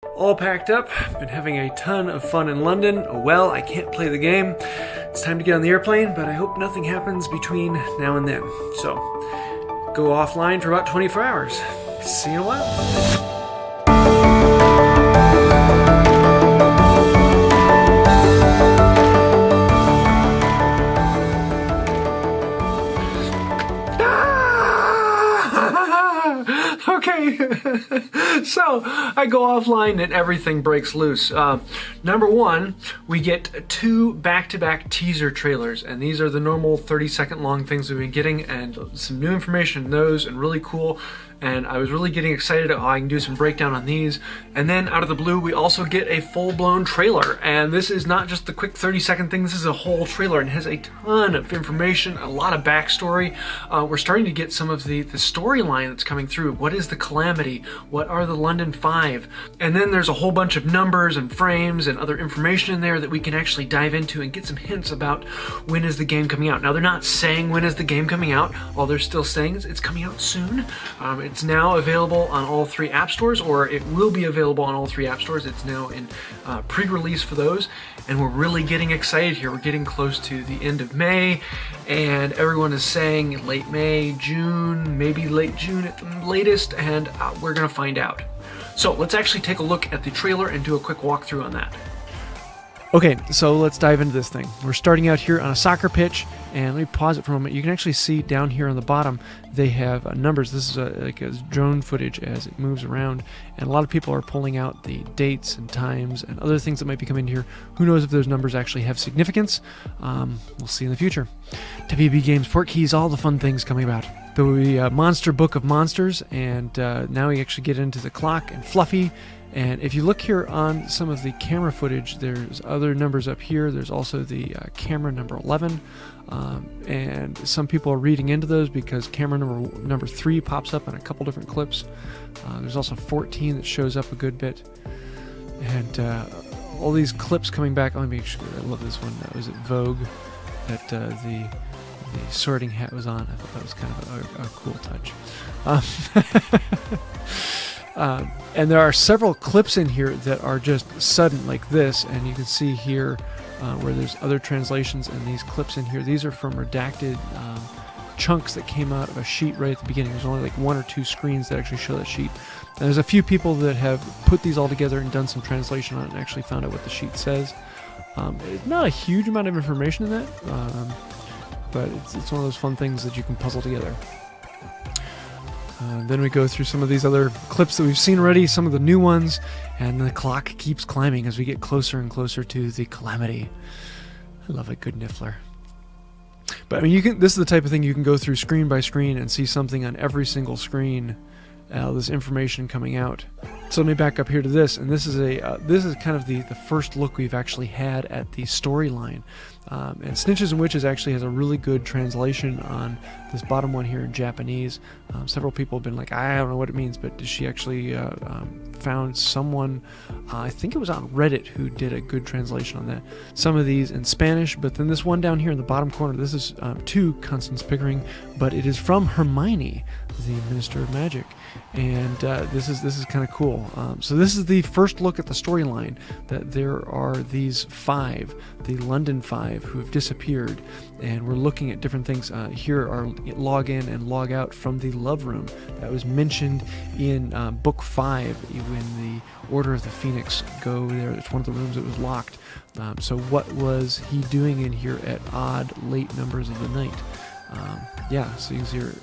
All packed up, been having a ton of fun in London. Oh well, I can't play the game. It's time to get on the airplane, but I hope nothing happens between now and then. So, go offline for about 24 hours. See you in a while. Okay, so I go offline and everything breaks loose. Number one, we get 2 back-to-back teaser trailers, and these are the normal 30-second long things we've been getting, and some new information in those, and really cool. And I was really getting excited. Oh, I can do some breakdown on these. And then out of the blue, we also get a full-blown trailer. And this is not just the quick 30-second thing. This is a whole trailer and has a ton of information, a lot of backstory. We're starting to get some of the storyline that's coming through. What is the Calamity? What are the London 5? And then there's a whole bunch of numbers and frames and other information in there that we can actually dive into and get some hints about when is the game coming out. Now, they're not saying when is the game coming out. All they're still saying is it's coming out soon. It's now available on all 3 app stores, or it will be available on all 3 app stores. It's now in pre-release for those, and we're really getting excited here. We're getting close to the end of May, and everyone is saying late May, June, maybe late June at the latest, and we're gonna find out. So let's actually take a look at the trailer and do a quick walkthrough on that. Okay, so let's dive into this thing. We're starting out here on a soccer pitch, and let me pause it for a moment. You can actually see down here on the bottom, they have numbers. This is like a drone footage as it moves around, and a lot of people are pulling out the dates and times and other things that might be coming here. Who knows if those numbers actually have significance? We'll see in the future. WB Games, Portkeys, all the fun things coming about. There will be a Monster Book of Monsters, and now we actually get into the clock and Fluffy. And if you look here on some of the camera footage, there's other numbers up here. There's also the camera number 11, and some people are reading into those because camera number 3 pops up in a couple different clips. There's also 14 that shows up a good bit, and all these clips coming back. Let me make sure. I love this one. Was it Vogue that the sorting hat was on? I thought that was kind of a cool touch. And there are several clips in here that are just sudden like this, and you can see here where there's other translations and these clips in here. These are from redacted chunks that came out of a sheet right at the beginning. There's only like 1 or 2 screens that actually show that sheet. And there's a few people that have put these all together and done some translation on it and actually found out what the sheet says. Not a huge amount of information in that, but it's one of those fun things that you can puzzle together. Then we go through some of these other clips that we've seen already, some of the new ones, and the clock keeps climbing as we get closer and closer to the Calamity. I love a good niffler. But I mean, this is the type of thing you can go through screen by screen and see something on every single screen. This information coming out. So let me back up here to this, and this is kind of the first look we've actually had at the storyline. And Snitches and Witches actually has a really good translation on this bottom one here in Japanese. Several people have been like, I don't know what it means, but she actually found someone, I think it was on Reddit, who did a good translation on that. Some of these in Spanish, but then this one down here in the bottom corner, this is to Constance Pickering, but it is from Hermione, the Minister of Magic. And this is kind of cool. So this is the first look at the storyline, that there are these 5, the London 5, who have disappeared, and we're looking at different things. Here are log in and log out from the Love Room that was mentioned in book 5 when the Order of the Phoenix go there. It's one of the rooms that was locked. So what was he doing in here at odd late numbers of the night? Yeah, so you can see here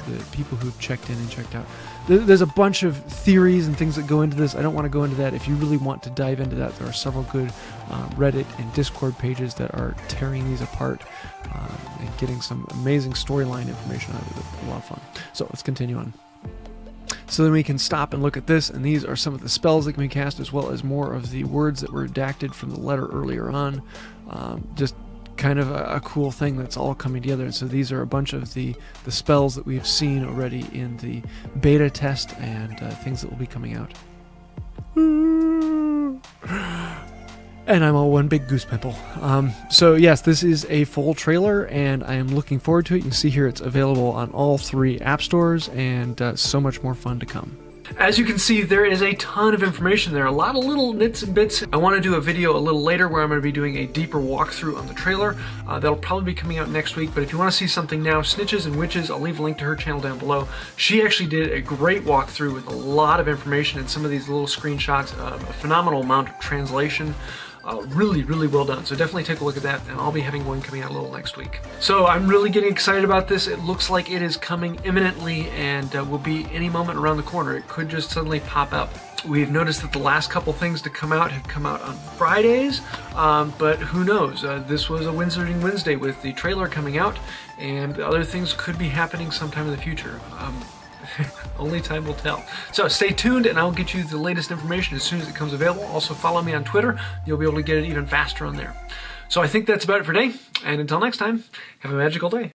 the people who've checked in and checked out. There's a bunch of theories and things that go into this. I don't want to go into that. If you really want to dive into that, there are several good Reddit and Discord pages that are tearing these apart and getting some amazing storyline information out of it. A lot of fun. So let's continue on. So then we can stop and look at this, and these are some of the spells that can be cast, as well as more of the words that were redacted from the letter earlier on. Just kind of a cool thing that's all coming together. And so these are a bunch of the spells that we've seen already in the beta test, and things that will be coming out. And I'm all one big goose pimple. So yes, this is a full trailer, and I am looking forward to it. You can see here it's available on all 3 app stores, and so much more fun to come. As you can see, there is a ton of information there, a lot of little nits and bits. I want to do a video a little later where I'm going to be doing a deeper walkthrough on the trailer. That'll probably be coming out next week, but if you want to see something now, Snitches and Witches, I'll leave a link to her channel down below. She actually did a great walkthrough with a lot of information and some of these little screenshots, a phenomenal amount of translation. Really, really well done. So definitely take a look at that, and I'll be having one coming out a little next week. So I'm really getting excited about this. It looks like it is coming imminently and will be any moment around the corner. It could just suddenly pop up. We've noticed that the last couple things to come out have come out on Fridays, but who knows? This was a Wizarding Wednesday with the trailer coming out, and other things could be happening sometime in the future. Only time will tell. So stay tuned and I'll get you the latest information as soon as it comes available. Also follow me on Twitter. You'll be able to get it even faster on there. So I think that's about it for today. And until next time, have a magical day.